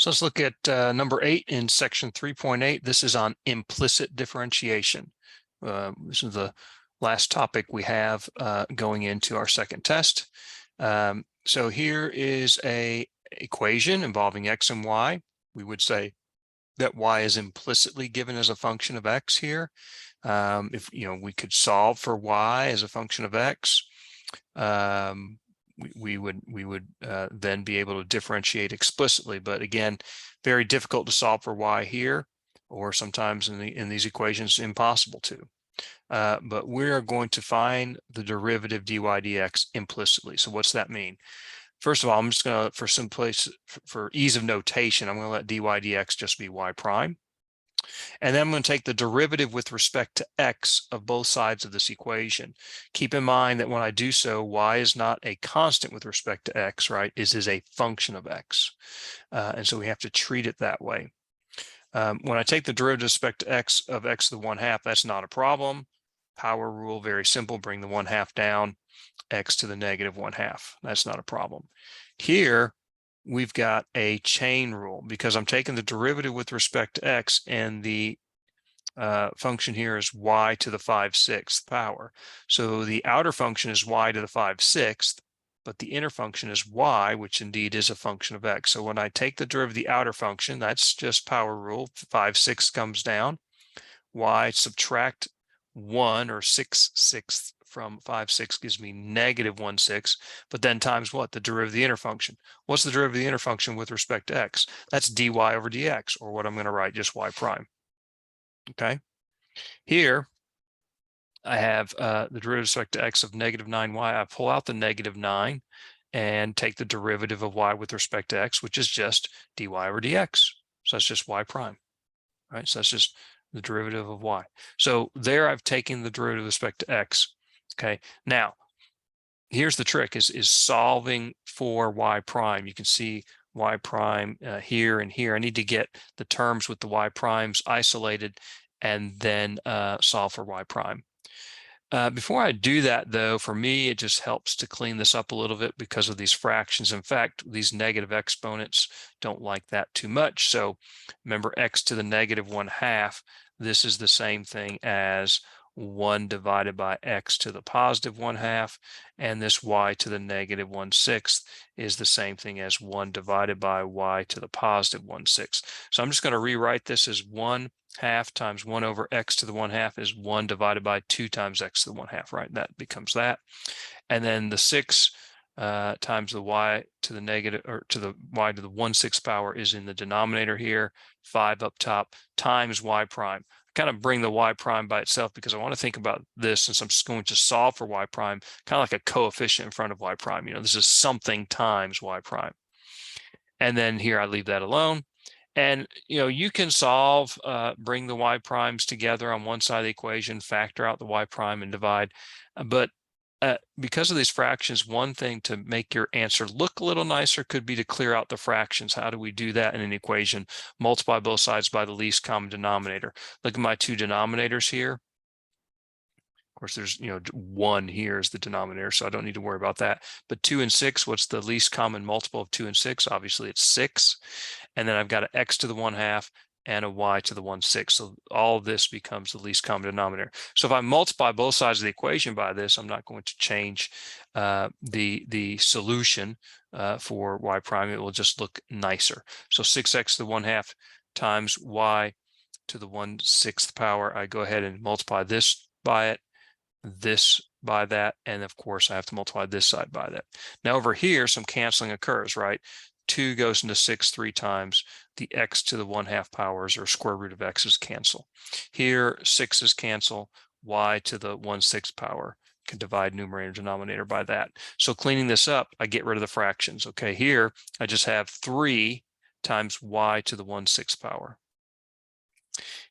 So let's look at number 8 in section 3.8. This is on implicit differentiation. This is the last topic we have going into our second test. So here is a equation involving x and y. We would say that y is implicitly given as a function of x here. If we could solve for y as a function of x, we would then be able to differentiate explicitly. But again, very difficult to solve for y here, or sometimes in these equations impossible to. But we are going to find the derivative dy dx implicitly. So what's that mean? First of all, I'm just going to, for ease of notation, I'm going to let dy dx just be y prime. And then I'm going to take the derivative with respect to x of both sides of this equation. Keep in mind that when I do so, y is not a constant with respect to x, right? It is a function of x. And so we have to treat it that way. When I take the derivative with respect to x of x to the 1/2, that's not a problem. Power rule, very simple, bring the 1/2 down, x to the negative 1/2. That's not a problem. Here, we've got a chain rule because I'm taking the derivative with respect to x, and the function here is y to the 5/6 power. So the outer function is y to the 5/6, but the inner function is y, which indeed is a function of x. So when I take the derivative of the outer function, that's just power rule, 5/6 comes down, y subtract 1 or 6/6 from 5/6 gives me negative 1/6, but then times what? The derivative of the inner function. What's the derivative of the inner function with respect to x? That's dy over dx, or what I'm going to write, just y prime. Okay. Here, I have the derivative with respect to x of negative 9y. I pull out the negative 9 and take the derivative of y with respect to x, which is just dy over dx. So that's just y prime, right? So that's just the derivative of y. So there I've taken the derivative with respect to x. Okay, now here's the trick is solving for y prime. You can see y prime here and here. I need to get the terms with the y primes isolated and then solve for y prime. Before I do that, though, for me, it just helps to clean this up a little bit because of these fractions. In fact, these negative exponents don't like that too much. So remember, x to the negative 1/2, this is the same thing as 1 divided by x to the positive 1/2, and this y to the negative 1/6 is the same thing as 1 divided by y to the positive 1/6. So I'm just going to rewrite this as 1/2 times 1 over x to the 1/2 is 1 divided by 2 times x to the 1/2, right? That becomes that. And then the 6 times the y to the negative, or to the y to the 1/6 power is in the denominator here, 5 up top, times y prime. I kind of bring the y prime by itself because I want to think about this, since I'm just going to solve for y prime, kind of like a coefficient in front of y prime. This is something times y prime. And then here I leave that alone. And you can solve, bring the y primes together on one side of the equation, factor out the y prime and divide. But because of these fractions, one thing to make your answer look a little nicer could be to clear out the fractions. How do we do that in an equation? Multiply both sides by the least common denominator. Look at my two denominators here. Of course, there's 1 here is the denominator, so I don't need to worry about that. But 2 and 6, what's the least common multiple of 2 and 6? Obviously, it's 6. And then I've got an x to the 1/2 and a y to the 1/6. So all of this becomes the least common denominator. So if I multiply both sides of the equation by this, I'm not going to change the solution for y prime. It will just look nicer. So 6x to the 1/2 times y to the 1/6 power. I go ahead and multiply this by it, this by that, and of course I have to multiply this side by that. Now over here, some canceling occurs, right? 2 goes into 6 3 times. The x to the 1/2 powers, or square root of x's, cancel. Here, 6's cancel. Y to the 1/6 power can divide numerator and denominator by that. So cleaning this up, I get rid of the fractions. Okay, here I just have 3 times y to the 1/6 power.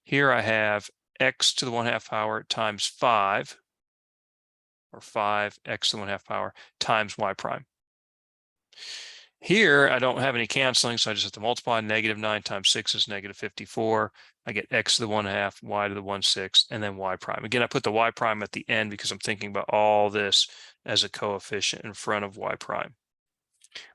Here I have x to the 1/2 power times 5, or 5x to the 1/2 power times y prime. Here, I don't have any canceling, so I just have to multiply. Negative 9 times 6 is negative 54. I get x to the 1/2, y to the 1/6, and then y prime. Again, I put the y prime at the end because I'm thinking about all this as a coefficient in front of y prime.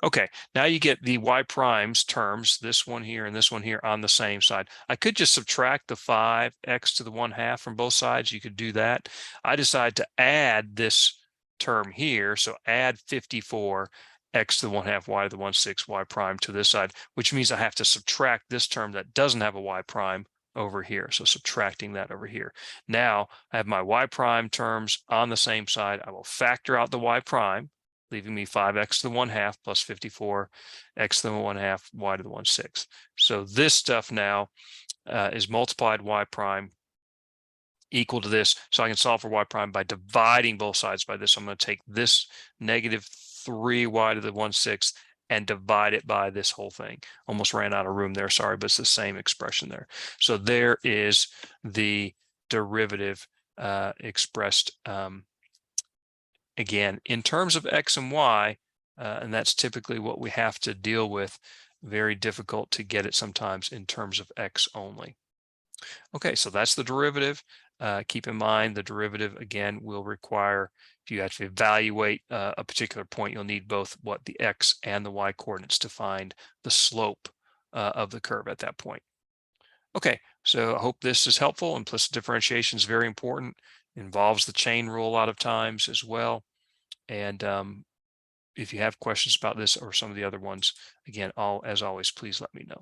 Okay, now you get the y primes terms, this one here and this one here on the same side. I could just subtract the 5x to the 1/2 from both sides. You could do that. I decide to add this term here, so add 54 x to the 1/2 y to the 1/6 y prime to this side, which means I have to subtract this term that doesn't have a y prime over here. So subtracting that over here. Now I have my y prime terms on the same side. I will factor out the y prime, leaving me 5x to the 1/2 plus 54 x to the 1/2 y to the 1/6. So this stuff now is multiplied y prime equal to this. So I can solve for y prime by dividing both sides by this. I'm going to take this -3y to the 1/6 and divide it by this whole thing. Almost ran out of room there, sorry, but it's the same expression there. So there is the derivative expressed again in terms of x and y, and that's typically what we have to deal with. Very difficult to get it sometimes in terms of x only. Okay, so that's the derivative. Keep in mind the derivative again will require, if you actually evaluate a particular point, you'll need both what the x and the y coordinates to find the slope of the curve at that point. Okay, so I hope this is helpful. Implicit differentiation is very important. Involves the chain rule a lot of times as well. And if you have questions about this or some of the other ones, again, as always, please let me know.